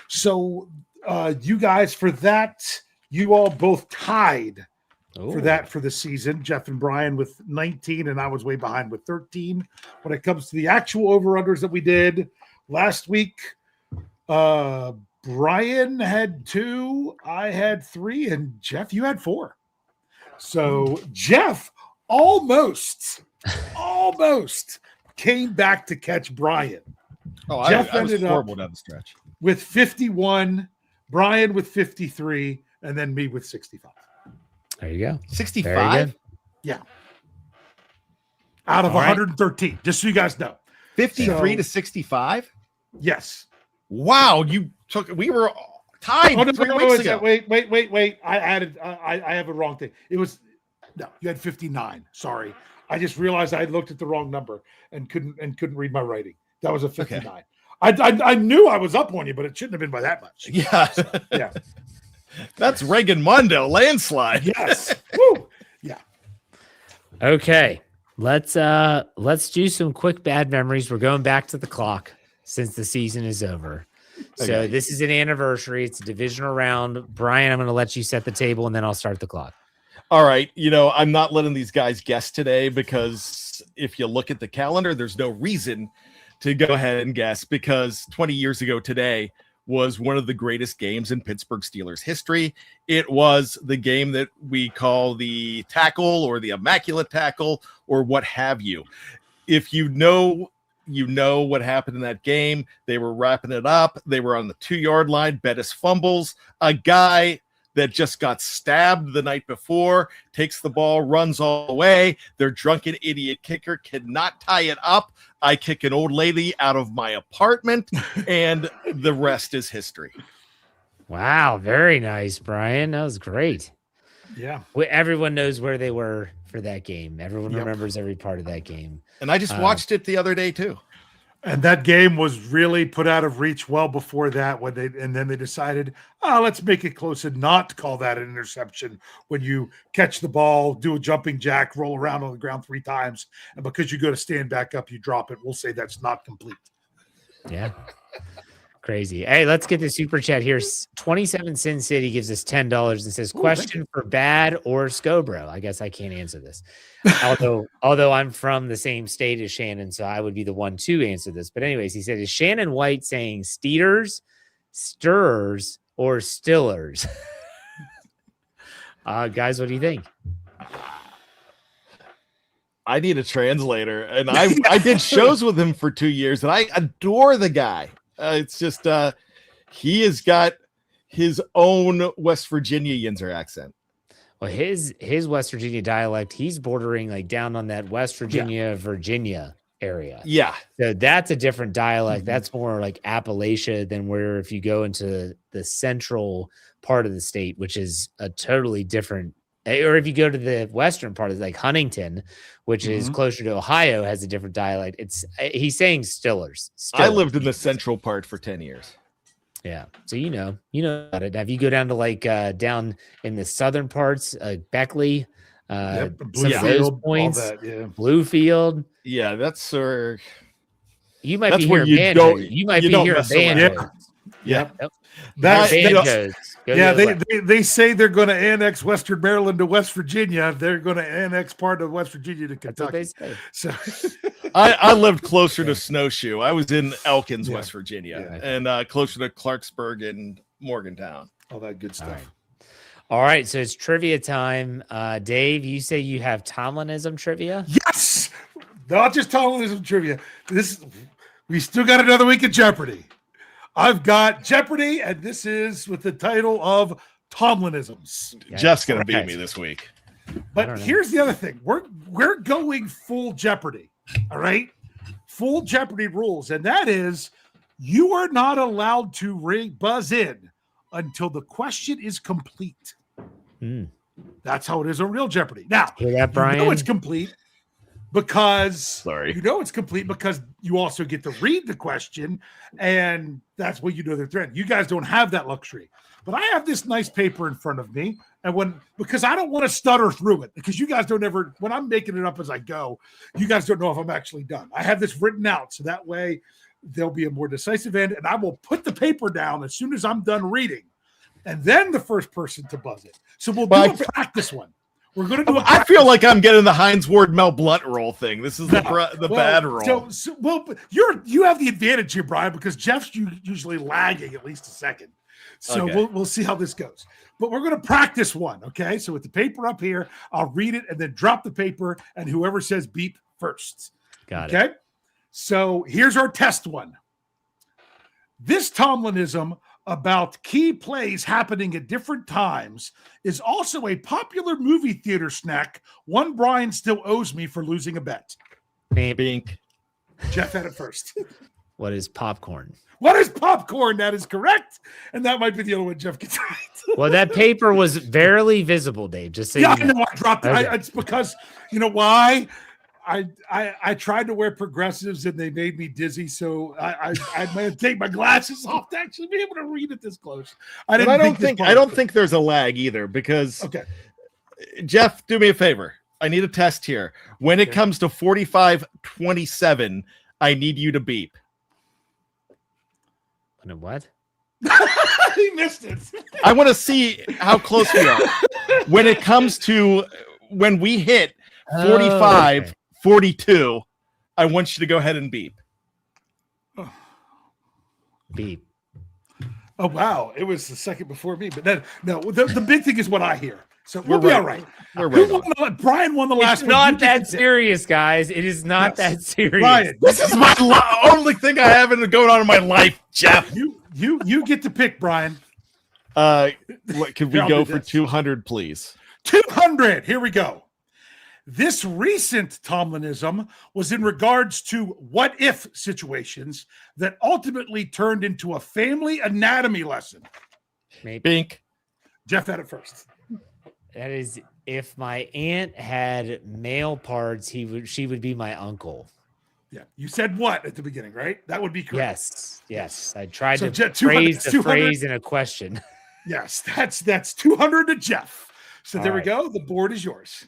So you guys, for that, you all both tied for the season. Jeff and Brian with 19, and I was way behind with 13. When it comes to the actual over-unders that we did last week, Brian had 2, I had 3, and Jeff, you had 4. So Jeff almost came back to catch Brian. Jeff ended up down the stretch with 51. Bryan with 53, and then me with 65. There you go. 65? Yeah. Out of All right. 113, just so you guys know. 53 to 65? Yes. Wow, we were tied Oh, no, 3 no, weeks no, ago. Wait. I added, I have a wrong thing. You had 59. Sorry. I just realized I looked at the wrong number and couldn't read my writing. That was a 59. Okay. I knew I was up on you, but it shouldn't have been by that much. Yeah. Yeah. That's Reagan Mundo landslide. Yes. Woo. Yeah. Okay. Let's do some quick bad memories. We're going back to the clock since the season is over. So Okay. this is an anniversary. It's a divisional round. Bryan, I'm going to let you set the table and then I'll start the clock. All right. I'm not letting these guys guess today because if you look at the calendar, there's no reason to go ahead and guess because 20 years ago today was one of the greatest games in Pittsburgh Steelers history. It was the game that we call the tackle or the immaculate tackle or what have you. If you know what happened in that game. They were wrapping it up. They were on the 2-yard line. Bettis fumbles. A guy that just got stabbed the night before takes the ball, runs all the way. Their drunken idiot kicker cannot tie it up. I kick an old lady out of my apartment, and the rest is history. Wow. Very nice, Bryan. That was great. Yeah. Everyone knows where they were for that game. Everyone Yep. remembers every part of that game. And I just watched it the other day too. And that game was really put out of reach well before that and then they decided, let's make it close and not call that an interception when you catch the ball, do a jumping jack, roll around on the ground 3 times. And because you go to stand back up, you drop it. We'll say that's not complete. Yeah. Crazy. Hey, let's get the super chat here. 27 Sin City gives us $10 and says, question for Bad or Scobro. I guess I can't answer this. although I'm from the same state as Shannon, so I would be the one to answer this. But anyways, he said, is Shannon White saying Steeters, Stirrers, or Stillers? Guys, what do you think? I need a translator, and I did shows with him for 2 years, and I adore the guy. It's just he has got his own West Virginia Yinzer accent. Well, his West Virginia dialect, he's bordering like down on that West Virginia, Virginia area. Yeah. So that's a different dialect. That's more like Appalachia than where if you go into the central part of the state, which is a totally different, or if you go to the western part of like Huntington, which is closer to Ohio, has a different dialect. He's saying Stillers. I lived in the central part for 10 years. Yeah. So you know about it. Now, if you go down to like down in the southern parts, Beckley, some of those points, Bluefield. Yeah, that's you might be hearing banjos. You might be hearing banjos. Yeah. They say they're going to annex Western Maryland to West Virginia. They're going to annex part of West Virginia to Kentucky. So I lived closer to Snowshoe. I was in Elkins, West Virginia, and closer to Clarksburg and Morgantown. All that good stuff. All right, so it's trivia time. Dave, you say you have Tomlinism trivia? Yes, not just Tomlinism trivia. We still got another week of Jeopardy. I've got Jeopardy, and this is with the title of Tomlinisms. Jeff's gonna beat me this week. But here's the other thing: we're going full Jeopardy. All right, full Jeopardy rules, and that is you are not allowed to buzz in until the question is complete. That's how it is on Real Jeopardy. Now, hear that, Bryan? You know it's complete because you also get to read the question, and that's when you know the thread. You guys don't have that luxury, but I have this nice paper in front of me, and because I don't want to stutter through it, because you guys don't ever, when I'm making it up as I go, you guys don't know if I'm actually done. I have this written out so that way there'll be a more decisive end, and I will put the paper down as soon as I'm done reading, and then the first person to buzz it. So we'll do a practice one. We're going to do. I feel like I'm getting the Heinz Ward Mel Blunt roll thing. This is the bad roll. You have the advantage here, Bryan, because Jeff's usually lagging at least a second. So we'll see how this goes. But we're going to practice one, okay? So with the paper up here, I'll read it and then drop the paper, and whoever says beep first. Got it. Okay? So here's our test one. This Tomlinism about key plays happening at different times is also a popular movie theater snack, one Brian still owes me for losing a bet. Bink. Jeff had it first. What is popcorn? What is popcorn? That is correct. And that might be the only one Jeff gets right. Well, that paper was barely visible, Dave. Just so Yeah, you I know. know. I dropped it. Okay. It's because, you know why? I tried to wear progressives and they made me dizzy, so I had to take my glasses off to actually be able to read it this close. I don't think there's a lag either, because okay. Jeff, do me a favor. I need a test here. When it comes to 45-27, I need you to beep. What? He missed it. I want to see how close we are. When it comes to when we hit 45, 42, I want you to go ahead and beep. Beep. Oh, wow. It was the second before me. But then, no, the big thing is what I hear. So we'll be all right. Brian won the last It's one. not that serious, guys. It is not that serious. Brian, This is my only thing I have going on in my life, Jeff. You get to pick, Brian. Could we go for 200, please? 200. Here we go. This recent Tomlinism was in regards to what if situations that ultimately turned into a family anatomy lesson. Maybe. Bink. Jeff had it first. That is, if my aunt had male parts, she would be my uncle. Yeah, you said what at the beginning, right? That would be correct. Yes. I tried So to Jeff, phrase the 200 phrase in a question. Yes, that's 200 to Jeff. So All there right. we go. The board is yours.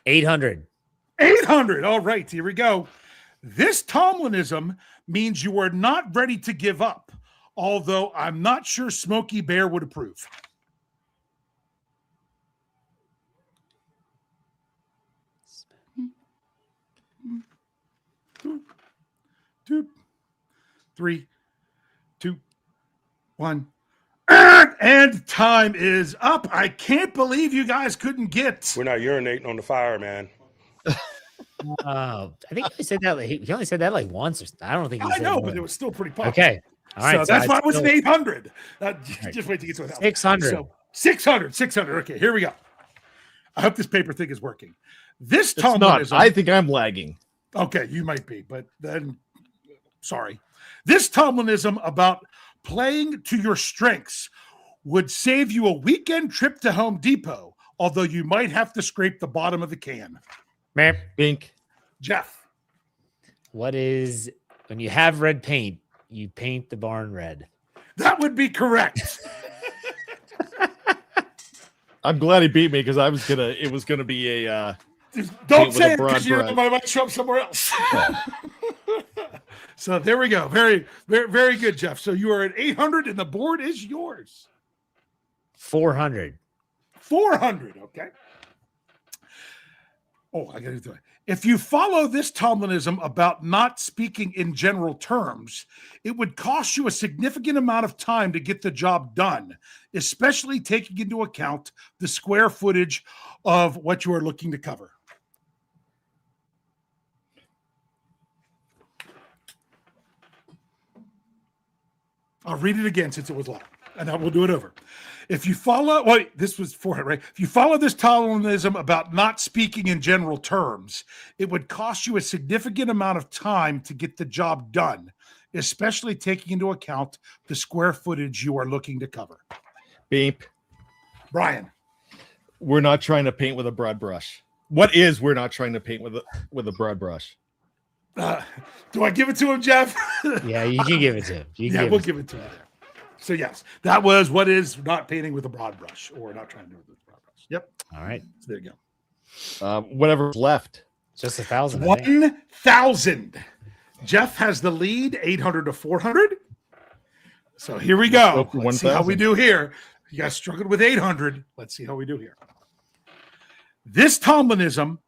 800. 800. All right, here we go. This Tomlinism means you are not ready to give up, although I'm not sure Smokey Bear would approve. Two, 3, 2, 1. And time is up. I can't believe you guys couldn't get. We're not urinating on the fire, man. I think he said that. He only said that like once. Or I don't think he I said know, more. but it was still pretty popular. Okay. All right. So that's why it was still an 800. right. Just wait to get to it. 600. So 600. Okay, here we go. I hope this paper thing is working. This It's not. Tomlinism. I think I'm lagging. Okay, you might be, but then sorry. This Tomlinism about playing to your strengths would save you a weekend trip to Home Depot, although you might have to scrape the bottom of the can. Meh. Bink. Jeff. What is, when you have red paint, you paint the barn red? That would be correct. I'm glad he beat me, because it was gonna be a Don't with say a it, broad because you brush. might show up somewhere else. So there we go. Very, very, very good, Jeff. So you are at 800 and the board is yours. 400. 400. Okay. Oh, I got to do it. If you follow this Tomlinism about not speaking in general terms, it would cost you a significant amount of time to get the job done, especially taking into account the square footage of what you are looking to cover. I'll read it again since it was long, and I will do it over. If you follow, this was 400, right? If you follow this Tomlinism about not speaking in general terms, it would cost you a significant amount of time to get the job done, especially taking into account the square footage you are looking to cover. beep. Brian. We're not trying to paint with a broad brush. What is we're not trying to paint with a broad brush? Do I give it to him, Jeff? Yeah, you can give it to him. We'll give it to him. So yes, that was what is not painting with a broad brush, or not trying to do it with a broad brush. Yep. All right. So there you go. Whatever's left. Just 1,000. I think. 1,000. Jeff has the lead, 800 to 400. So here we go. Let's see how we do here. You guys struggled with 800. Let's see how we do here. This Tomlinism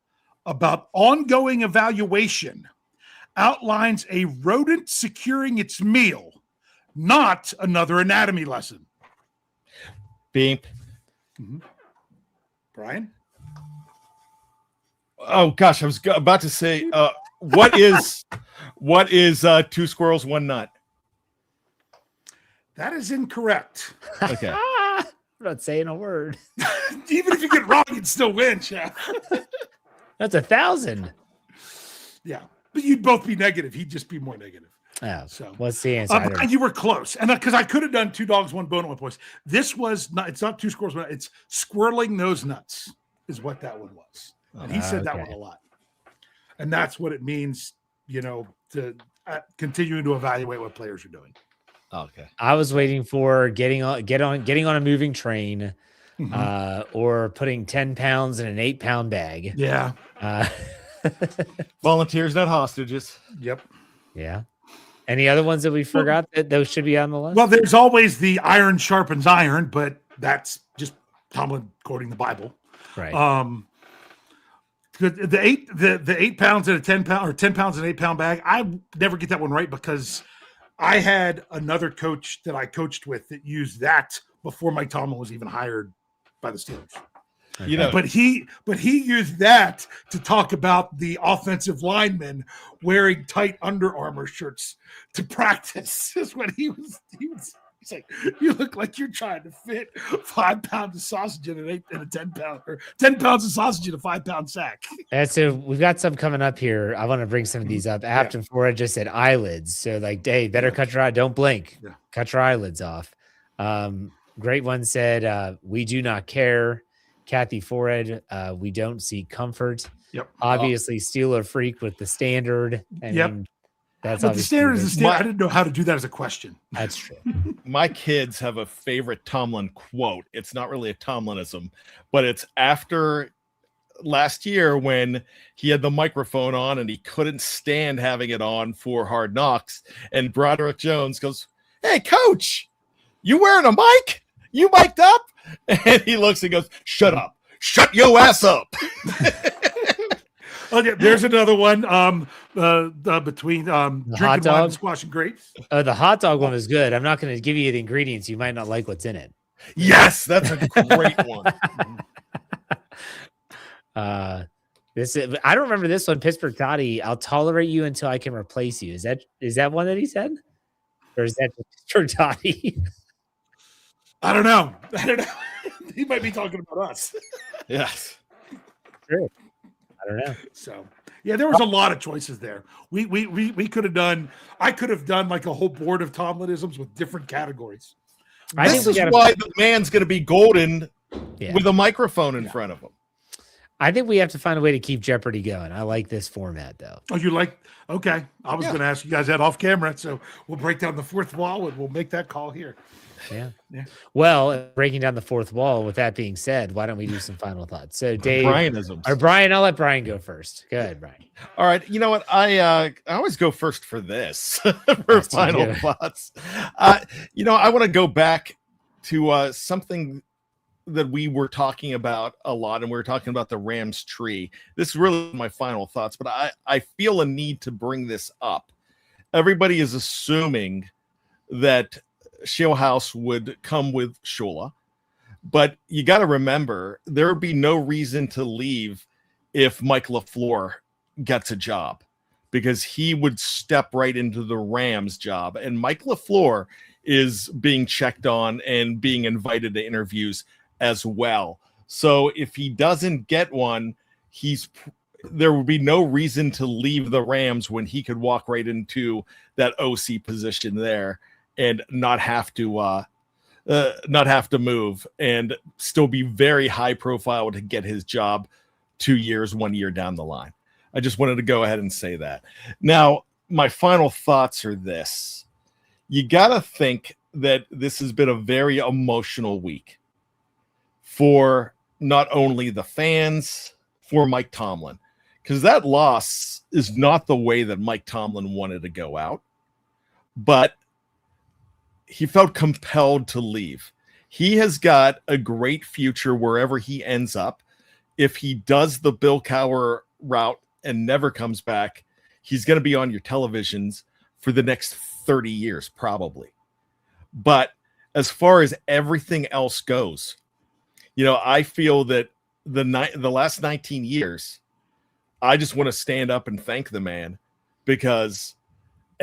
about ongoing evaluation outlines a rodent securing its meal, not another anatomy lesson. Beep. Mm-hmm. Brian? Oh gosh, I was about to say, what is 2 squirrels, 1 nut? That is incorrect. Okay. I'm not saying a word. Even if you get wrong, you'd still win, Chef. That's 1,000. Yeah, but you'd both be negative. He'd just be more negative. Oh, So what's the answer? I don't know. you were close, and because I could have done 2 dogs, 1 bone at one point. This was not. It's not 2 scores. It's squirreling nose nuts is what that one was, and he said that one a lot, and that's what it means. To continuing to evaluate what players are doing. Okay. I was waiting for getting on a moving train, or putting 10 pounds in an 8-pound bag. Yeah. Volunteers, not hostages. Yep. Yeah. Any other ones that we forgot that those should be on the list? Well, there's always the iron sharpens iron, but that's just Tomlin quoting the Bible. Right. The 8 pounds in a 10 pound or 10 pounds in an 8-pound bag. I never get that one right because I had another coach that I coached with that used that before Mike Tomlin was even hired by the Steelers. Okay. But he used that to talk about the offensive linemen wearing tight Under Armour shirts to practice. Is what he's like, you look like you're trying to fit 5 pounds of sausage in a 10 pound or 10 pounds of sausage in a 5-pound sack. And so we've got some coming up here. I want to bring some of these up. Afton Ford just said eyelids. So like, hey, better cut your eye. Don't blink. Yeah. Cut your eyelids off. Great one said, we do not care. Kathy Forehead, we don't see comfort. Yep. Obviously, Steeler freak with the standard. I mean, that's but the standard is the standard. I didn't know how to do that as a question. That's true. My kids have a favorite Tomlin quote. It's not really a Tomlinism, but it's after last year when he had the microphone on and he couldn't stand having it on for Hard Knocks. And Broderick Jones goes, "Hey, coach, you wearing a mic? You mic'd up?" And he looks and goes, "Shut up. Shut your ass up." Okay, there's another one. Between hot drinking dog? wine, squash, and grapes. The hot dog one is good. I'm not going to give you the ingredients. You might not like what's in it. Yes, that's a great one. I don't remember this one. Pittsburgh Toddy, I'll tolerate you until I can replace you. Is that one that he said? Or is that Pittsburgh Toddy? I don't know. He might be talking about us. Yes. True. I don't know. So yeah, there was a lot of choices there. We could have done. I could have done like a whole board of Tomlinisms with different categories. This is why the man's going to be golden with a microphone in front of him. I think we have to find a way to keep Jeopardy going. I like this format, though. Oh, you like? Okay. I was going to ask you guys that off camera, so we'll break down the fourth wall and we'll make that call here. Yeah. Well, breaking down the fourth wall, with that being said, why don't we do some final thoughts? So, Dave, or Brian, I'll let Brian go first. Go ahead, Brian. All right. You know what? I always go first for this, for final thoughts. I want to go back to something that we were talking about a lot, and we were talking about the Rams tree. This is really my final thoughts, but I feel a need to bring this up. Everybody is assuming that Shieldhouse would come with Shula, but you got to remember there would be no reason to leave if Mike LaFleur gets a job, because he would step right into the Rams job, and Mike LaFleur is being checked on and being invited to interviews as well. So if he doesn't get one, there would be no reason to leave the Rams when he could walk right into that OC position there and not have to move and still be very high profile to get his job 2 years, 1 year down the line. I just wanted to go ahead and say that. Now, my final thoughts are this. You got to think that this has been a very emotional week for not only the fans, for Mike Tomlin, because that loss is not the way that Mike Tomlin wanted to go out, but he felt compelled to leave. He has got a great future wherever he ends up. If he does the Bill Cowher route and never comes back, he's going to be on your televisions for the next 30 years, probably. But as far as everything else goes, I feel that the last 19 years, I just want to stand up and thank the man, because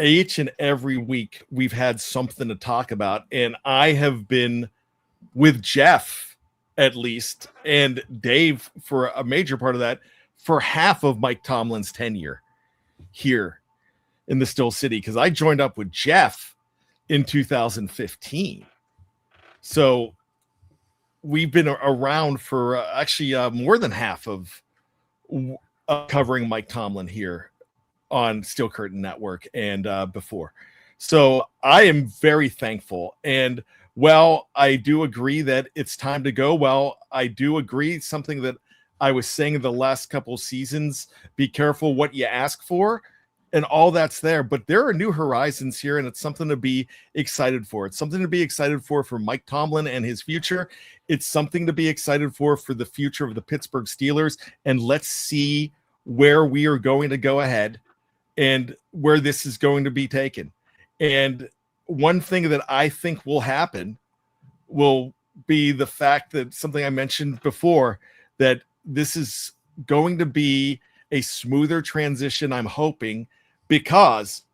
each and every week we've had something to talk about, and I have been with Jeff at least and Dave for a major part of that for half of Mike Tomlin's tenure here in the Still City, because I joined up with Jeff in 2015. So we've been around for actually more than half of covering Mike Tomlin here on Steel Curtain Network and before. So I am very thankful. And well, I do agree that it's time to go. Well, I do agree something that I was saying the last couple seasons, be careful what you ask for, and all that's there. But there are new horizons here, and it's something to be excited for. It's something to be excited for Mike Tomlin and his future. It's something to be excited for the future of the Pittsburgh Steelers. And let's see where we are going to go ahead and where this is going to be taken. And one thing that I think will happen will be the fact that something I mentioned before, that this is going to be a smoother transition, I'm hoping, because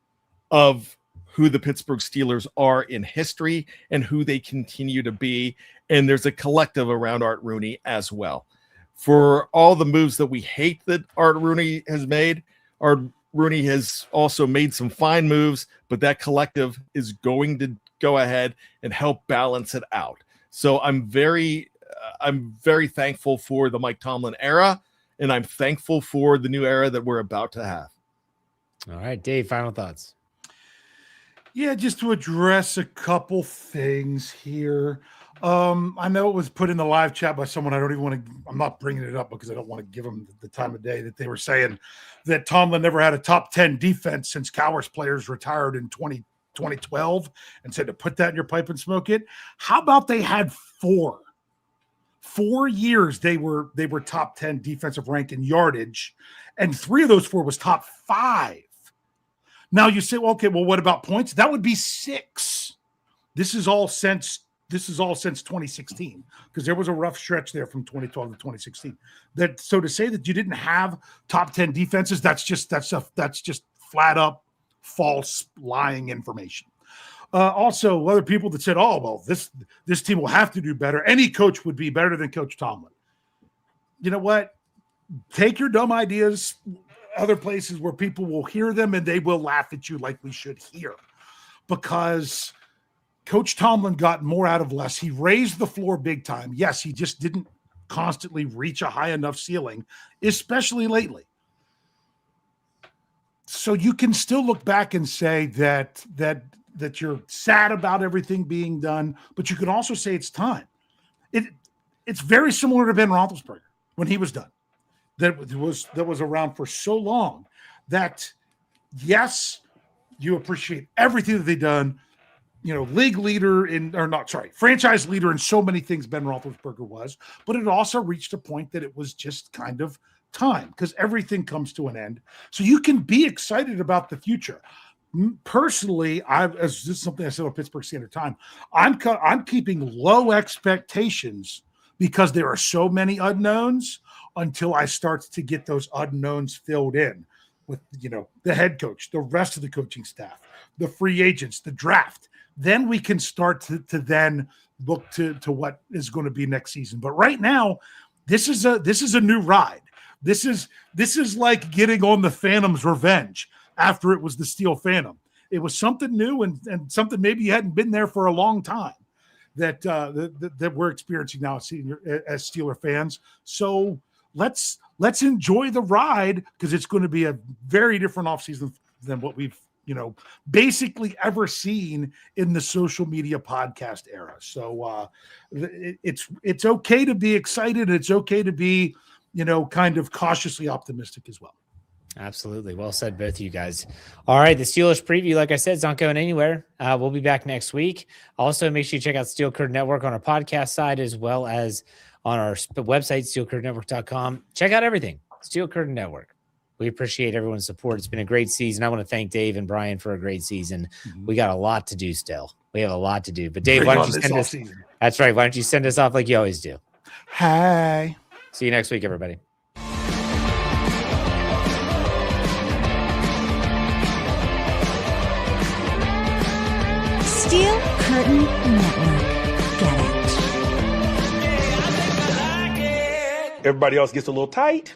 of who the Pittsburgh Steelers are in history and who they continue to be. And there's a collective around Art Rooney as well. For all the moves that we hate that Art Rooney has made, Art Rooney has also made some fine moves, but that collective is going to go ahead and help balance it out. So I'm very thankful for the Mike Tomlin era, and I'm thankful for the new era that we're about to have. All right, Dave, final thoughts. Yeah, just to address a couple things here. I know it was put in the live chat by someone. I'm not bringing it up because I don't want to give them the time of day, that they were saying that Tomlin never had a top 10 defense since Cowers players retired in 2012, and said to put that in your pipe and smoke it. How about they had 4 years they were top 10 defensive rank in yardage, and 3 of those 4 was top 5. Now you say, well, okay, well, what about points? That would be 6. This is all since 2016, because there was a rough stretch there from 2012 to 2016. So to say that you didn't have top 10 defenses, that's just flat up false, lying information. Also, other people that said, oh, well, this team will have to do better. Any coach would be better than Coach Tomlin. You know what? Take your dumb ideas other places where people will hear them and they will laugh at you like we should here, because Coach Tomlin got more out of less. He raised the floor big time. Yes, he just didn't constantly reach a high enough ceiling, especially lately. So you can still look back and say that you're sad about everything being done, but you can also say it's time. It's very similar to Ben Roethlisberger when he was done. That was around for so long that, yes, you appreciate everything that they've done. You know, franchise leader in so many things Ben Roethlisberger was, but it also reached a point that it was just kind of time, because everything comes to an end. So you can be excited about the future. Personally, this is something I said on Pittsburgh Standard Time, I'm keeping low expectations because there are so many unknowns until I start to get those unknowns filled in with, the head coach, the rest of the coaching staff, the free agents, the draft. Then we can start to then look to what is going to be next season. But right now, this is a new ride. This is like getting on the Phantom's revenge after it was the Steel Phantom. It was something new and something maybe you hadn't been there for a long time that we're experiencing now as Steeler fans. So let's enjoy the ride, because it's going to be a very different offseason than what we've basically ever seen in the social media podcast era. So it's okay to be excited. It's okay to be, kind of cautiously optimistic as well. Absolutely. Well said, both of you guys. All right. The Steelers preview, like I said, is not going anywhere. We'll be back next week. Also, make sure you check out Steel Curtain Network on our podcast side, as well as on our website, steelcurtainnetwork.com. Check out everything. Steel Curtain Network. We appreciate everyone's support. It's been a great season. I want to thank Dave and Bryan for a great season. Mm-hmm. We got a lot to do still. We have a lot to do. But Dave, why don't you send us? That's right. Why don't you send us off like you always do? Hi. See you next week, everybody. Steel Curtain Network. Get it. Everybody else gets a little tight.